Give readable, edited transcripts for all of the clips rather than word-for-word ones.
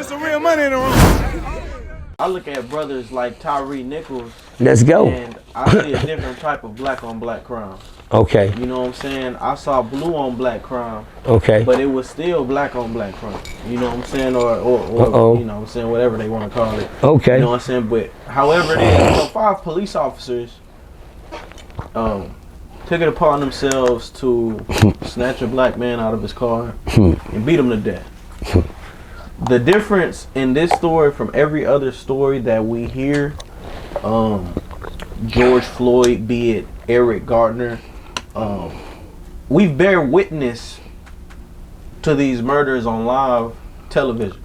some real money in the room. I look at brothers like Tyre Nichols. Let's go. And I see a different type of black on black crime. Okay. You know what I'm saying? I saw blue on black crime. Okay. But it was still black on black crime. You know what I'm saying? Or you know what I'm saying, whatever they want to call it. Okay. You know what I'm saying? But however it is, so 5 police officers took it upon themselves to snatch a black man out of his car and beat him to death. The difference in this story from every other story that we hear, George Floyd, be it Eric Gardner, we bear witness to these murders on live television.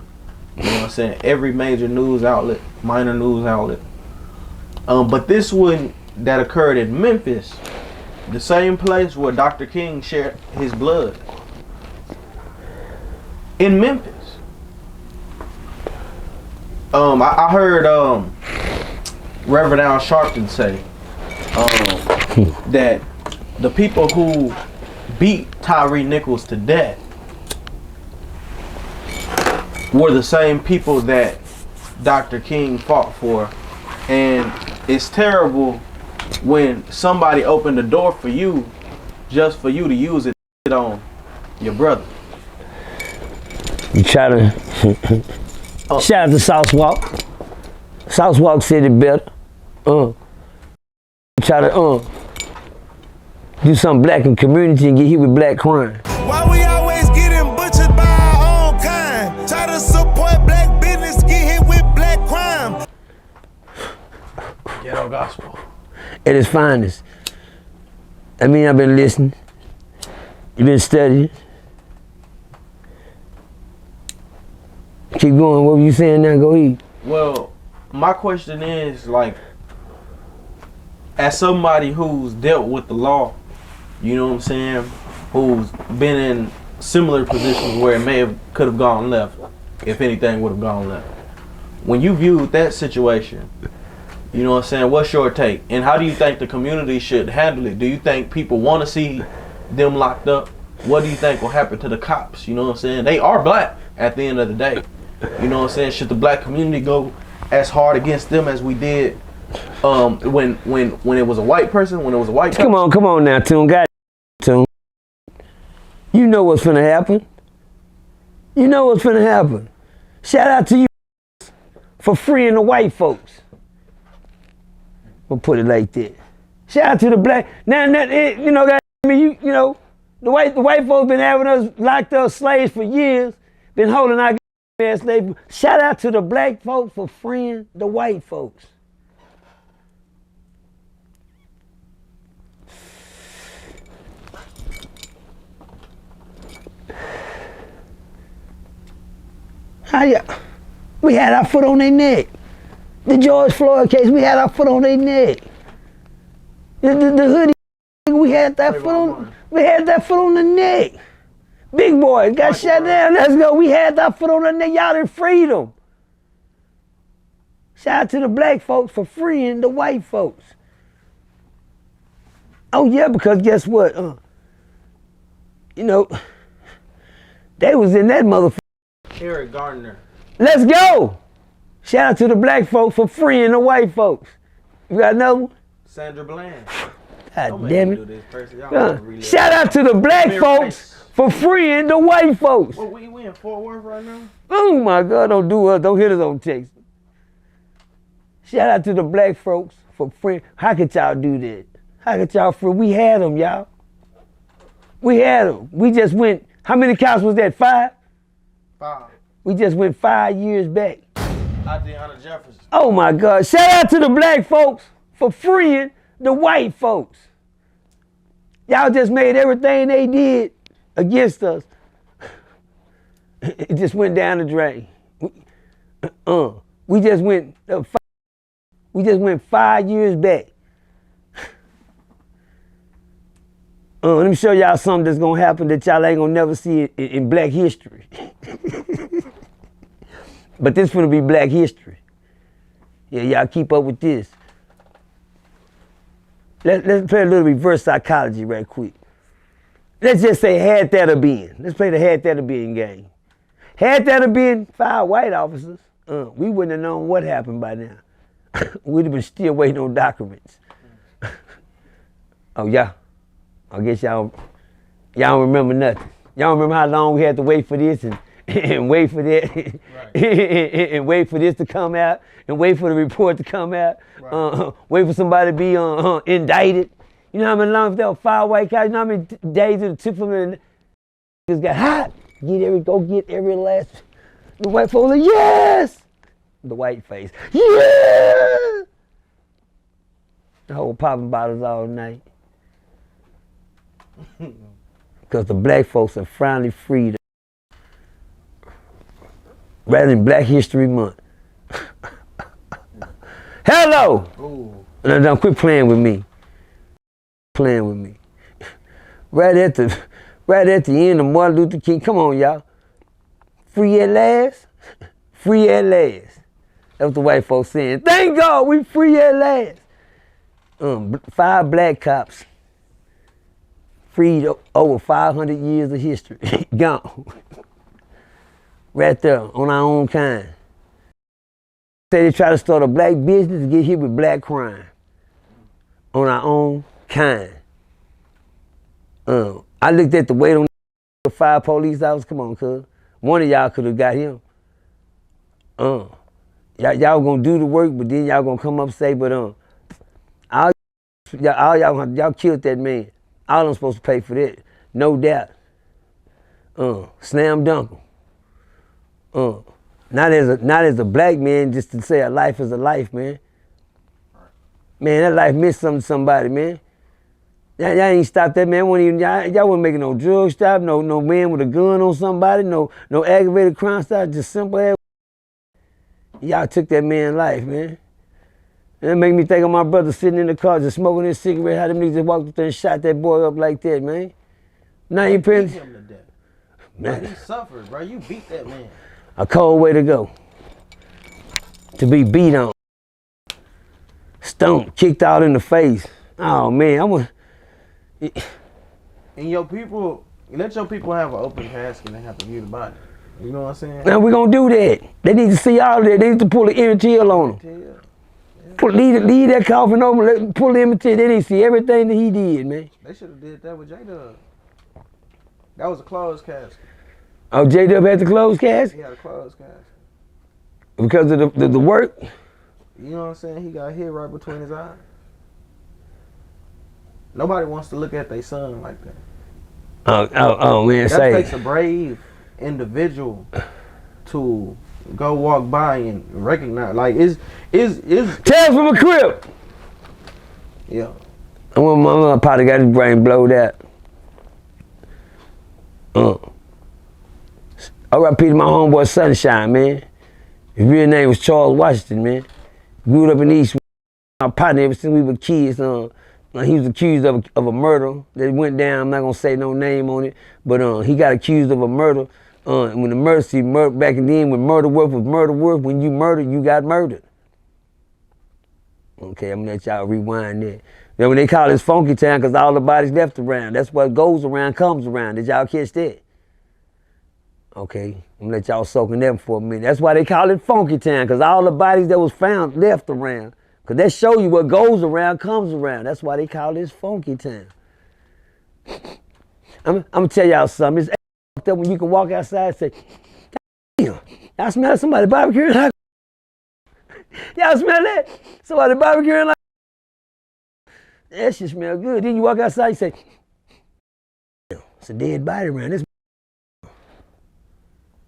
You know what I'm saying? Every major news outlet, minor news outlet. But this one that occurred in Memphis, the same place where Dr. King shared his blood. In Memphis. I heard Reverend Al Sharpton say that the people who beat Tyre Nichols to death were the same people that Dr. King fought for. And it's terrible when somebody opened the door for you just for you to use it on your brother. You try to shout out to Southwalk. Southwalk City better. Try to do something black in community and get hit with black crime. Why we always getting butchered by our own kind? Try to support black business, get hit with black crime. Ghetto gospel. At its finest. I mean, I've been listening. You've been studying. Keep going. What were you saying now? Go eat. Well, my question is, like, as somebody who's dealt with the law, you know what I'm saying, who's been in similar positions where it could have gone left, if anything would have gone left. When you viewed that situation, you know what I'm saying, what's your take? And how do you think the community should handle it? Do you think people want to see them locked up? What do you think will happen to the cops? You know what I'm saying? They are black at the end of the day. You know what I'm saying? Should the black community go as hard against them as we did when it was a white person, when it was a white Come on now, Toon. God, Toon. You know what's finna happen. You know what's finna happen. Shout out to you for freeing the white folks. We'll put it like that. Shout out to the black. Now, you know, you know, the white folks been having us locked up slaves for years. Been holding our ass slaves. Shout out to the black folks for freeing the white folks. We had our foot on their neck. The George Floyd case, we had our foot on their neck. The hoodie, we had that foot on. We had that foot on the neck. Big boy got shut down. Let's go. We had that foot on the neck. Y'all done freed them. Shout out to the black folks for freeing the white folks. Oh yeah, because guess what? You know, they was in that motherfucker. Eric Gardner. Let's go. Shout out to the black folks for freeing the white folks. You got another one? Sandra Bland. God damn it. Shout out to the black folks for freeing the white folks. Well, we in Fort Worth right now? Oh my God, don't hit us on text. Shout out to the black folks for freeing. How could y'all do that? How could y'all free? We had them, y'all. We had them. We just went, how many counts was that, 5? 5. We just went 5 years back. Adriana Jefferson. Oh my God. Shout out to the black folks for freeing the white folks. Y'all just made everything they did against us. It just went down the drain. We just went 5 years back. Let me show y'all something that's gonna happen that y'all ain't gonna never see in black history. But this gonna be black history. Yeah, y'all keep up with this. Let's play a little reverse psychology right quick. Let's just say had that or been. Let's play the had that or been game. Had that have been 5 white officers, we wouldn't have known what happened by now. We'd have been still waiting on documents. Oh yeah, I guess y'all don't remember nothing. Y'all don't remember how long we had to wait for this and wait for that, right. and wait for this to come out, and wait for the report to come out, right. Wait for somebody to be indicted. You know how many long if there were 5 white guys, you know how many days it took for them to got hot? Go get every last, the white folks like, yes! The white face, yeah! The whole popping bottles all night. Because the black folks are finally freed. Rather than Black History Month. Hello! Now, quit playing with me. Playing with me. Right at the end of Martin Luther King, come on y'all. Free at last? Free at last. That's what the white folks saying. Thank God we free at last. 5 black cops freed over 500 years of history. Gone. Right there on our own kind. Say they try to start a black business to get hit with black crime. On our own kind. I looked at the weight on the 5 police officers. Come on, cuz. One of y'all could have got him. Y'all gonna do the work, but then y'all gonna come up and say, but y'all killed that man. All I'm supposed to pay for that, no doubt. Slam dunk 'em. Not as a black man, just to say a life is a life, man. Man, that life meant something to somebody, man. Y'all ain't stopped that man. Y'all wasn't making no drug stop, no man with a gun on somebody, no aggravated crime stop, just simple ass. Y'all took that man's life, man. And it make me think of my brother sitting in the car just smoking his cigarette, how them niggas just walked up there and shot that boy up like that, man. Now you paying him to death. Man, he suffered, bro. You beat that man. A cold way to go. To be beat on. Stumped, kicked out in the face. Oh man, And your people, let your people have an open casket and have to view the body. You know what I'm saying? Now we gonna do that. They need to see all of that. They need to pull the MTL on him. Leave that coffin open, pull the MTL. They need to see everything that he did, man. They should have did that with J-Dub. That was a closed casket. Oh, J-Dub had the closed casket? He had a closed casket. Because of the work? You know what I'm saying? He got hit right between his eyes. Nobody wants to look at their son like that. Oh man, that takes a brave individual to go walk by and recognize. Like, is Tales from a crib. Yeah. My partner got his brain blowed out. R.I.P. to my homeboy Sunshine, man. His real name was Charles Washington, man. Grew up in the East. My partner, ever since we were kids, he was accused of a murder that went down. I'm not gonna say no name on it, but he got accused of a murder. When the murder back then, when murder worth was murder worth, when you murdered, you got murdered. Okay, I'm gonna let y'all rewind that. Then when they call this funky town, because all the bodies left around, that's what goes around comes around. Did y'all catch that? Okay, I'm gonna let y'all soak in them for a minute. That's why they call it funky town, because all the bodies that was found left around. Because that show you what goes around comes around. That's why they call this funky town. I'm gonna tell y'all something. It's up when you can walk outside and say, damn, y'all smell somebody barbecuing like y'all smell that? Somebody barbecuing like that shit smell good. Then you walk outside and say, damn, it's a dead body around this.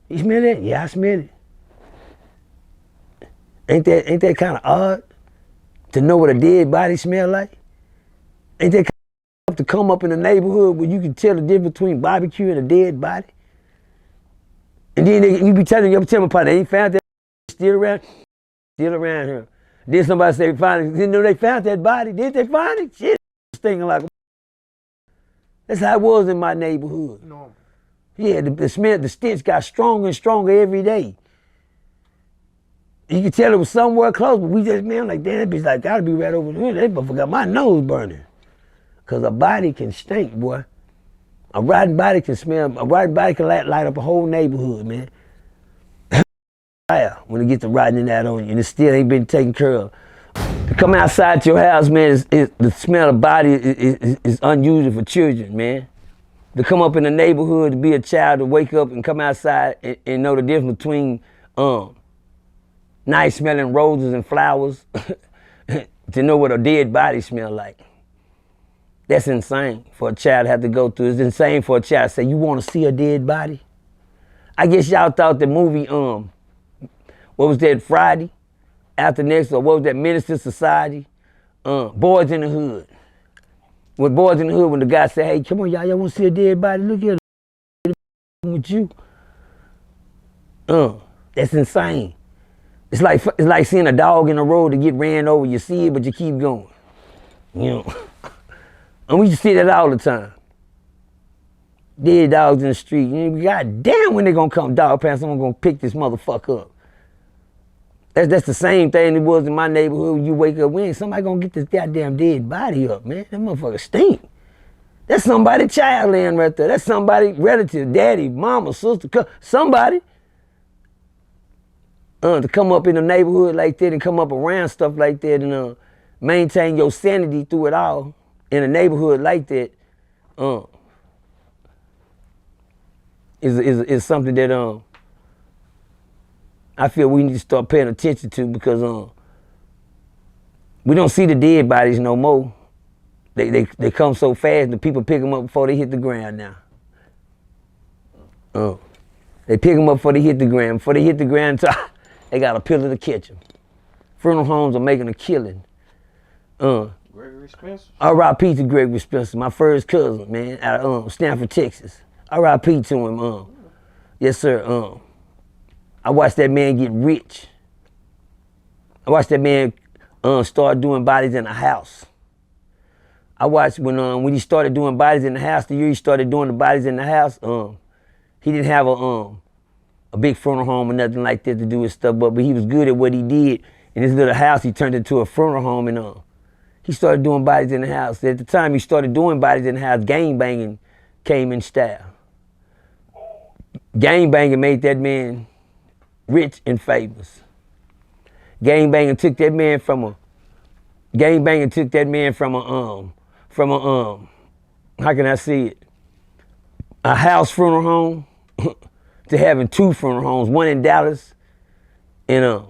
You smell that? Yeah, I smell it. Ain't that kind of odd to know what a dead body smell like? Ain't that kind of to come up in the neighborhood where you can tell the difference between barbecue and a dead body? And then you be telling my partner, they ain't found that still around here. Then somebody say, didn't know they found that body. Did they find it? Shit, stinking like a. That's how it was in my neighborhood. No. Yeah, the smell, the stench got stronger and stronger every day. You could tell it was somewhere close, but we just, man, like, damn, that bitch like, gotta be right over there. That motherfucker got my nose burning. Cause a body can stink, boy. A rotten body can smell, a rotten body can light up a whole neighborhood, man. fire when it gets to rotting out on you and it still ain't been taken care of. To come outside your house, man, the smell of body is unusual for children, man. To come up in the neighborhood, to be a child, to wake up and come outside and know the difference between nice smelling roses and flowers to know what a dead body smell like. That's insane for a child to have to go through. It's insane for a child to say, you want to see a dead body? I guess y'all thought the movie, what was that, Friday After Next, or what was that, Minister Society? Boys in the Hood. With Boys in the Hood, when the guy said, hey, come on, y'all want to see a dead body? Look at it with you. That's insane. It's like seeing a dog in the road to get ran over. You see it, but you keep going. You know? And we just see that all the time. Dead dogs in the street. God damn, when they gonna come dog past, someone gonna pick this motherfucker up. That's the same thing it was in my neighborhood. When you wake up, when somebody gonna get this goddamn dead body up, man. That motherfucker stink. That's somebody's child laying right there. That's somebody's relative, daddy, mama, sister, somebody. To come up in the neighborhood like that and come up around stuff like that and maintain your sanity through it all in a neighborhood like that is something that I feel we need to start paying attention to, because we don't see the dead bodies no more. They come so fast and the people pick them up before they hit the ground now. They pick them up before they hit the ground. Before they hit the ground, they got a pillar to catch them. Funeral homes are making a killing. Gregory Spencer? R.I.P. to Gregory Spencer, my first cousin, man, out of Stanford, Texas. R.I.P. to him. Yes, sir. I watched that man get rich. I watched that man start doing bodies in the house. I watched when he started doing bodies in the house, the year he started doing the bodies in the house, he didn't have a big funeral home or nothing like that to do his stuff, but he was good at what he did. In his little house, he turned it into a funeral home, and he started doing bodies in the house. At the time he started doing bodies in the house, gang banging came in style. Gang banging made that man rich and famous. Gang banging took that man from a how can I see it? A house funeral home to having two funeral homes, one in Dallas and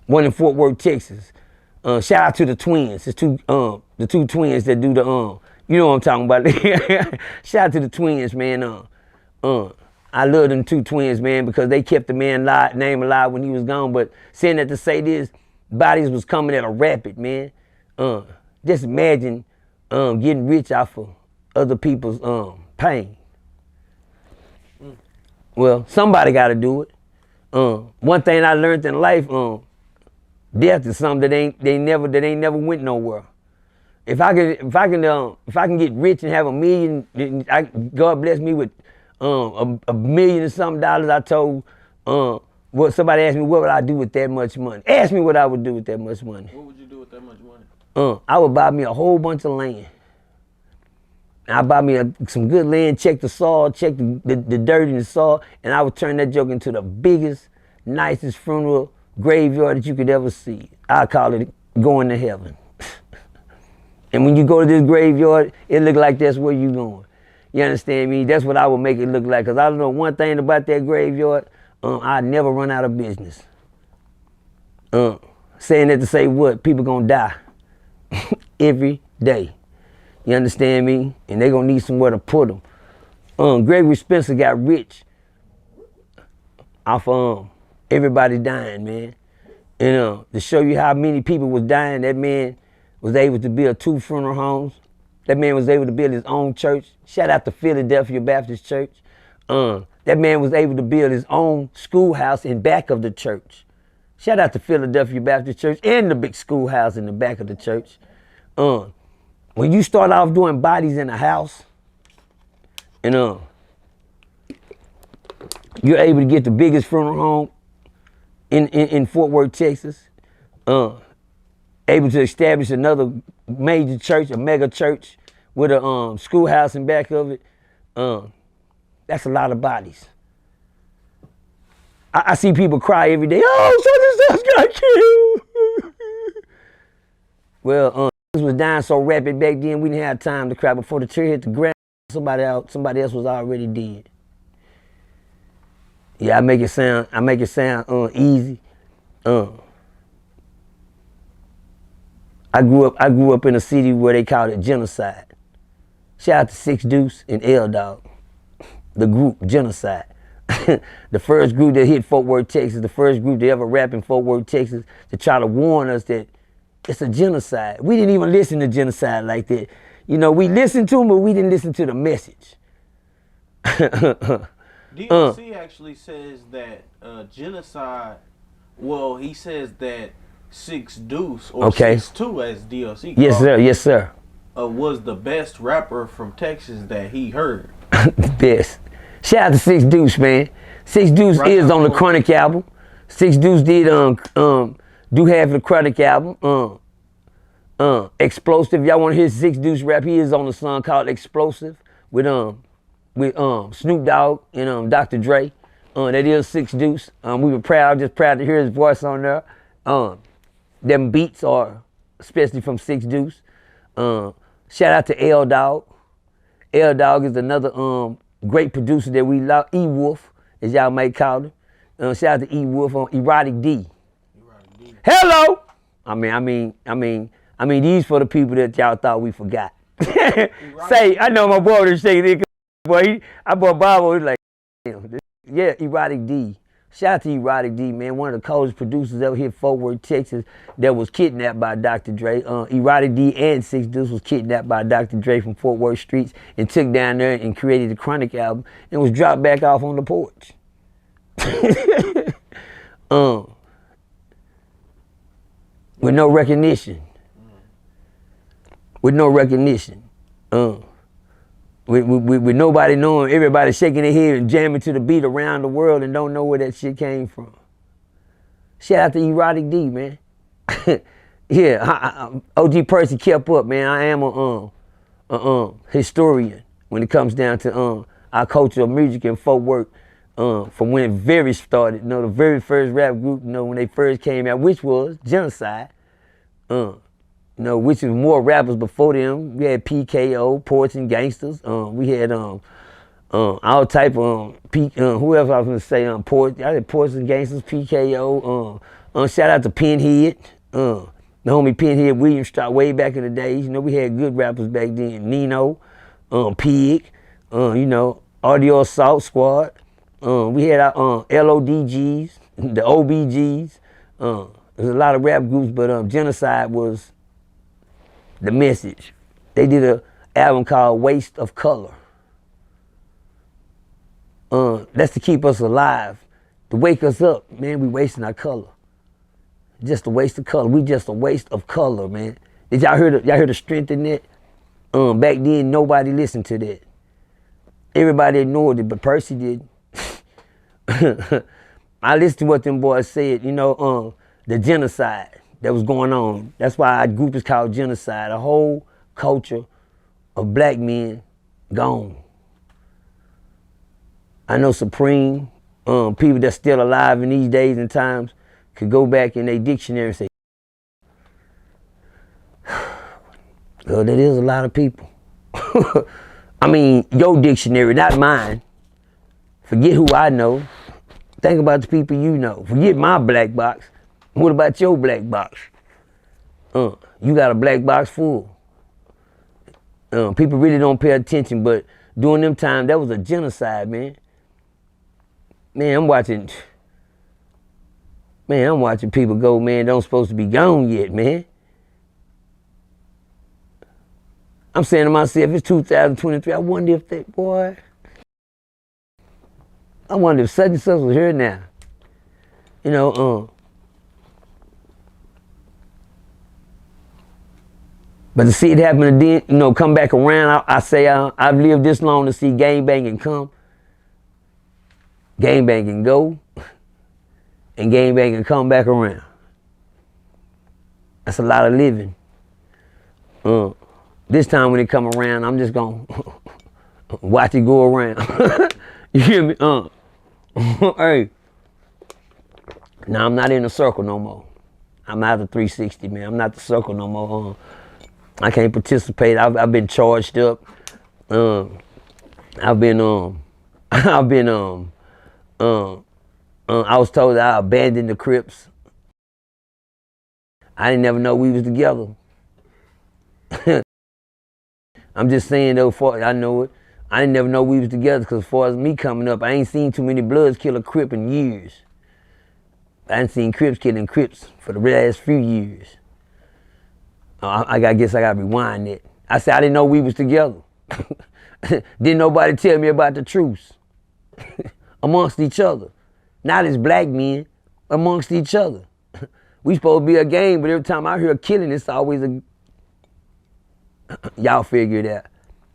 one in Fort Worth, Texas. Shout out to the twins. It's the two twins that do the you know what I'm talking about. Shout out to the twins, man. I love them two twins, man, because they kept the man name alive when he was gone. But saying that to say this, bodies was coming at a rapid, man. Just imagine getting rich off of other people's pain. Well, somebody got to do it. One thing I learned in life, death is something that ain't never went nowhere. If I can get rich and have $1 million, God bless me with $1 million and something dollars. I told what somebody asked me, what would I do with that much money? Ask me what I would do with that much money. What would you do with that much money? I would buy me a whole bunch of land. I'd buy me some good land, check the soil, check the dirt in the soil, and I would turn that joke into the biggest, nicest funeral graveyard that you could ever see. I call it going to heaven. And when you go to this graveyard, it look like that's where you going. You understand me? That's what I would make it look like. Because I don't know one thing about that graveyard, I'd never run out of business. Saying that to say what? People gonna die every day. You understand me? And they gonna need somewhere to put them. Gregory Spencer got rich off everybody dying, man. And to show you how many people was dying, that man was able to build 2 funeral homes. That man was able to build his own church. Shout out to Philadelphia Baptist Church. That man was able to build his own schoolhouse in back of the church. Shout out to Philadelphia Baptist Church and the big schoolhouse in the back of the church. When you start off doing bodies in a house, and you're able to get the biggest funeral home in Fort Worth, Texas, able to establish another major church, a mega church with a schoolhouse in back of it, that's a lot of bodies. I see people cry every day. Oh, such and such got killed. Well, this was dying so rapid back then, we didn't have time to cry. Before the tree hit the ground, somebody else was already dead. Yeah, I make it sound easy. I grew up in a city where they called it genocide. Shout out to Six Deuce and L Dog, the group Genocide. The first group that hit Fort Worth, Texas, the first group to ever rap in Fort Worth, Texas, to try to warn us that it's a genocide. We didn't even listen to genocide like that. You know, we listened to them, but we didn't listen to the message. DLC actually says that genocide, well, he says that Six Deuce, or 6'2" as DLC called, Yes, sir. Was the best rapper from Texas that he heard. Best. Shout out to Six Deuce, man. Six Deuce Right is on the Chronic album. Six Deuce did do half of the Chronic album. Explosive. Y'all want to hear Six Deuce rap? He is on the song called Explosive with Snoop Dogg and Dr. Dre. That is Six Deuce. We were proud to hear his voice on there. Them beats are especially from Six Deuce. Shout out to L Dog. L Dog is another great producer that we love. E Wolf, as y'all might call him. Shout out to E Wolf on Erotic D. Hello. I mean, these for the people that y'all thought we forgot. Say, I know my boy was shaking it. Boy, I bought Bob. He was like, yeah, Erotic D. Shout out to Erotic D, man. One of the coldest producers ever hit Fort Worth, Texas, that was kidnapped by Dr. Dre. Erotic D and Six Deuce was kidnapped by Dr. Dre from Fort Worth streets and took down there and created the Chronic album and was dropped back off on the porch. With no recognition. With no recognition. With nobody knowing, everybody shaking their head and jamming to the beat around the world and don't know where that shit came from. Shout out to Erotic D, man. Yeah, OG Percy kept up, man. I am a historian when it comes down to our culture of music and folk work. From when it very started, you know, the very first rap group, you know, when they first came out, which was Genocide. You know, which was more rappers before them. We had PKO, Ports and Gangsters. We had all type of whoever I was gonna say Ports. I had Ports and Gangsters, PKO. Shout out to Pinhead, the homie Pinhead Williams Strout way back in the days. You know, we had good rappers back then. Nino, Pig, you know, Audio Assault Squad. We had our LODGs, the OBGs. There's a lot of rap groups, but Genocide was the message. They did an album called Waste of Color. That's to keep us alive, to wake us up. Man, we wasting our color. Just a waste of color. We just a waste of color, man. Did y'all hear the strength in that? Back then, nobody listened to that. Everybody ignored it, but Percy did. I listened to what them boys said, you know, the genocide that was going on. That's why our group is called Genocide. A whole culture of black men gone. I know Supreme, people that's still alive in these days and times could go back in their dictionary and say, well, that is a lot of people. I mean, your dictionary, not mine. Forget who I know. Think about the people you know. Forget my black box. What about your black box? You got a black box full. People really don't pay attention, but during them times, that was a genocide, man. Man, I'm watching people go, man, don't supposed to be gone yet, man. I'm saying to myself, it's 2023, I wonder if that, boy, I wonder if such and such was here now. You know, but to see it happen again, you know, come back around, I say I've lived this long to see gangbanging come, gangbanging go, and gangbanging come back around. That's a lot of living. This time when it come around, I'm just gonna watch it go around. You hear me? Hey, Now I'm not in the circle no more. I'm out of 360, man. I'm not the circle no more. I can't participate. I've been charged up. I've been I was told that I abandoned the Crips. I didn't never know we was together. I'm just saying though, I know it. I didn't never know we was together because as far as me coming up, I ain't seen too many Bloods kill a Crip in years. I ain't seen Crips killing Crips for the last few years. I guess I gotta rewind that. I said I didn't know we was together. Didn't nobody tell me about the truce amongst each other. Not as black men, amongst each other. We supposed to be a gang, but every time I hear a killing, it's always a... Y'all figure it out.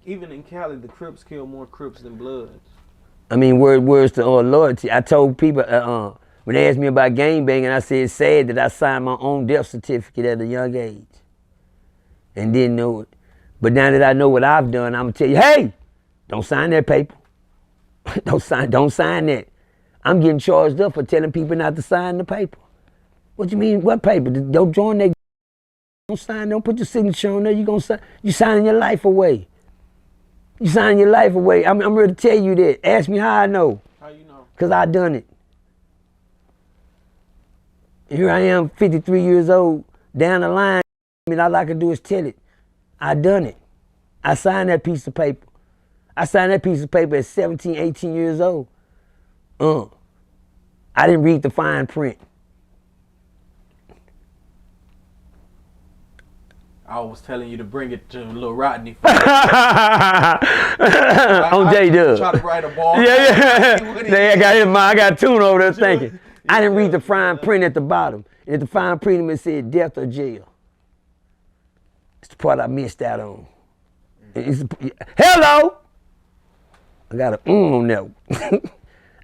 Even in Cali, the Crips kill more Crips than Bloods. I mean, words to loyalty. I told people, when they asked me about gang banging, I said it's sad that I signed my own death certificate at a young age and didn't know it. But now that I know what I've done, I'm gonna tell you, hey, don't sign that paper. Don't sign that. I'm getting charged up for telling people not to sign the paper. What you mean, what paper? Don't join that. Don't sign, don't put your signature on there. You signing your life away. You signing your life away. I'm ready to tell you that. Ask me how I know. How you know? Because I done it. Here I am, 53 years old, down the line, and all I can do is tell it. I done it. I signed that piece of paper. I signed that piece of paper at 17, 18 years old. I didn't read the fine print. I was telling you to bring it to Lil Rodney. On J-Dub. Try to write a ball. Yeah. I got a tune over there thinking. I didn't read the fine print at the bottom. And at the fine print, it said death or jail. It's the part I missed out on. Hello! I got a on that one.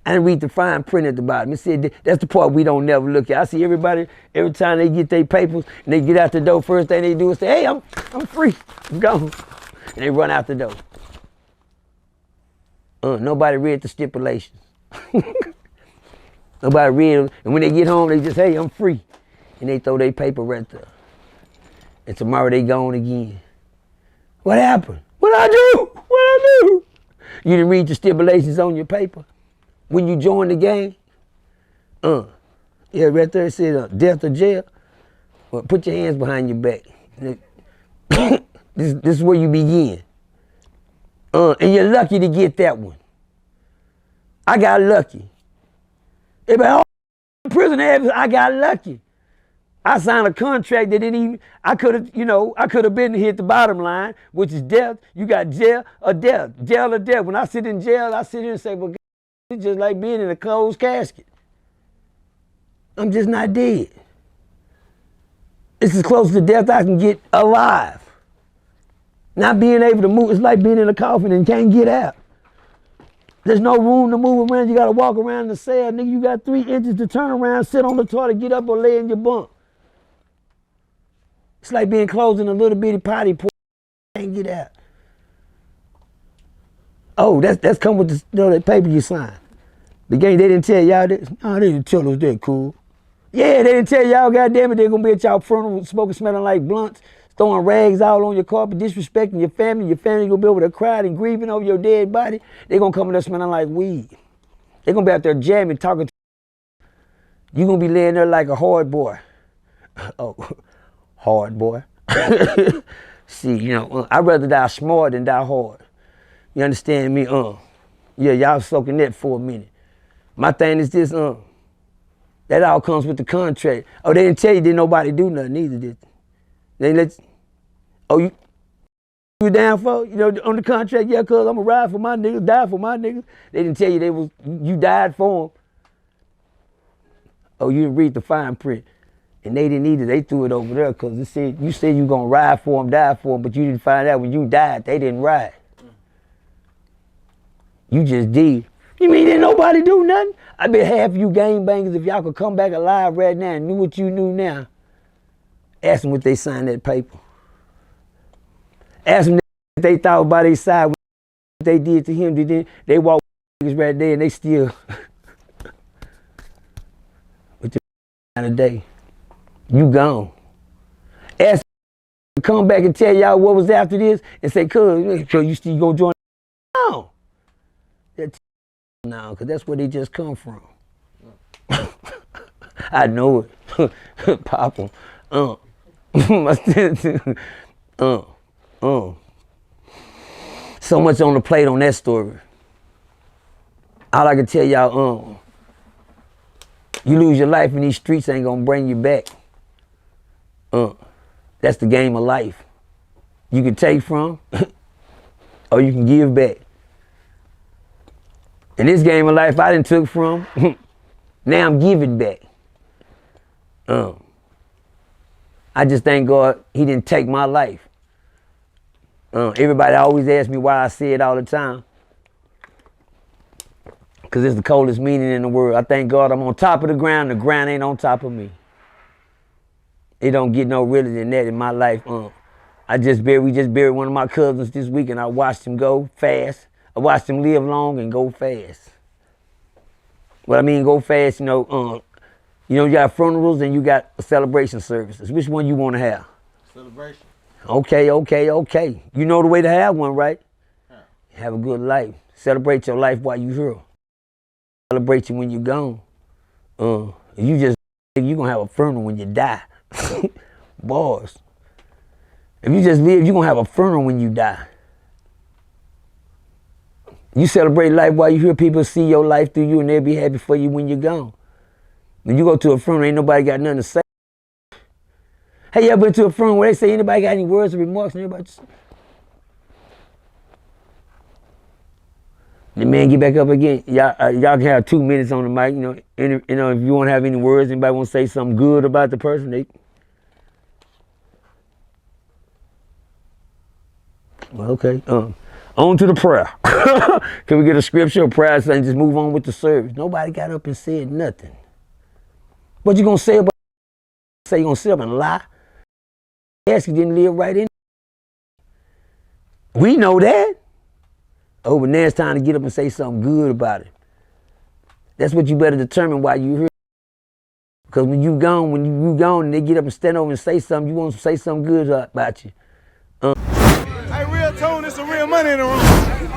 I didn't read the fine print at the bottom. It said that's the part we don't never look at. I see everybody, every time they get their papers and they get out the door, first thing they do is say, hey, I'm free, I'm gone. And they run out the door. Nobody read the stipulations. Nobody read them. And when they get home, they just, hey, I'm free. And they throw their paper right there. And tomorrow they gone again. What happened? What I do? What I do? You didn't read the stipulations on your paper when you joined the gang? Yeah, right there it said death or jail. Well, put your hands behind your back. This is where you begin. And you're lucky to get that one. I got lucky. Everybody, all prison habits, I got lucky. I signed a contract that didn't even, I could have been hit the bottom line, which is death. You got jail or death, jail or death. When I sit in jail, I sit here and say, well, God, it's just like being in a closed casket. I'm just not dead. It's as close to death I can get alive. Not being able to move, it's like being in a coffin and can't get out. There's no room to move around. You got to walk around the cell. Nigga, you got 3 inches to turn around, sit on the toilet, get up or lay in your bunk. It's like being closed in a little bitty potty pool. Can't get out. Oh, that's come with the paper you signed. The gang, they didn't tell y'all this? No, they didn't tell us that, cool. Yeah, they didn't tell y'all, goddamn it, they're gonna be at y'all funeral smoking, smelling like blunts, throwing rags all on your carpet, disrespecting your family. Your family gonna be over there crying and grieving over your dead body. They're gonna come in there smelling like weed. They're gonna be out there jamming, talking to you. Gonna be laying there like a hard boy. Oh, hard boy. See, I'd rather die smart than die hard. You understand me? Yeah, y'all soaking that for a minute. My thing is this, that all comes with the contract. Oh, they didn't tell you, didn't nobody do nothing either, did they? They let you, oh, you down for, on the contract, yeah, cuz I'm gonna ride for my niggas, die for my niggas. They didn't tell you you died for them. Oh, you didn't read the fine print. And they didn't either, they threw it over there because you said you gonna ride for them, die for them, but you didn't find out when you died, they didn't ride. You just did. You mean didn't nobody do nothing? I bet half of you gangbangers, if y'all could come back alive right now and knew what you knew now, ask them what they signed that paper. Ask them if they thought about their side, what they did to him. They walked right there and they still a day. You gone. Ask to come back and tell y'all what was after this and say, cuz, you still gonna join? No. Now, because that's where they just come from. I know it. Papa. So much on the plate on that story. All I can tell y'all, you lose your life in these streets ain't gonna bring you back. That's the game of life. You can take from, or you can give back. In this game of life I done took from, now I'm giving back. I just thank God he didn't take my life. Everybody always asks me why I say it all the time. Because it's the coldest meaning in the world. I thank God I'm on top of the ground ain't on top of me. It don't get no realer than that in my life. We just buried one of my cousins this week and I watched him go fast. I watched him live long and go fast. What I mean go fast, you got funerals and you got celebration services. Which one you want to have? Celebration. Okay. You know the way to have one, right? Yeah. Have a good life. Celebrate your life while you're here. Celebrate you when you're gone. You going to have a funeral when you die. Boys. If you just live, you're going to have a funeral when you die. You celebrate life while you hear people see your life through you and they'll be happy for you when you're gone. When you go to a funeral, ain't nobody got nothing to say. Hey, you ever been to a funeral where they say anybody got any words or remarks and everybody just... The man get back up again. Y'all can have 2 minutes on the mic. If you want to have any words, anybody want to say something good about the person, they... Well, okay. On to the prayer. Can we get a scripture or prayer and just move on with the service? Nobody got up and said nothing. What you gonna say about? Say you gonna sit up and lie? Yes, you didn't live right in. We know that. Oh, but now it's time to get up and say something good about it. That's what you better determine while you here. Because when you gone and they get up and stand over and say something, you want to say something good about you. Hey, real tone, there's some real money in the room.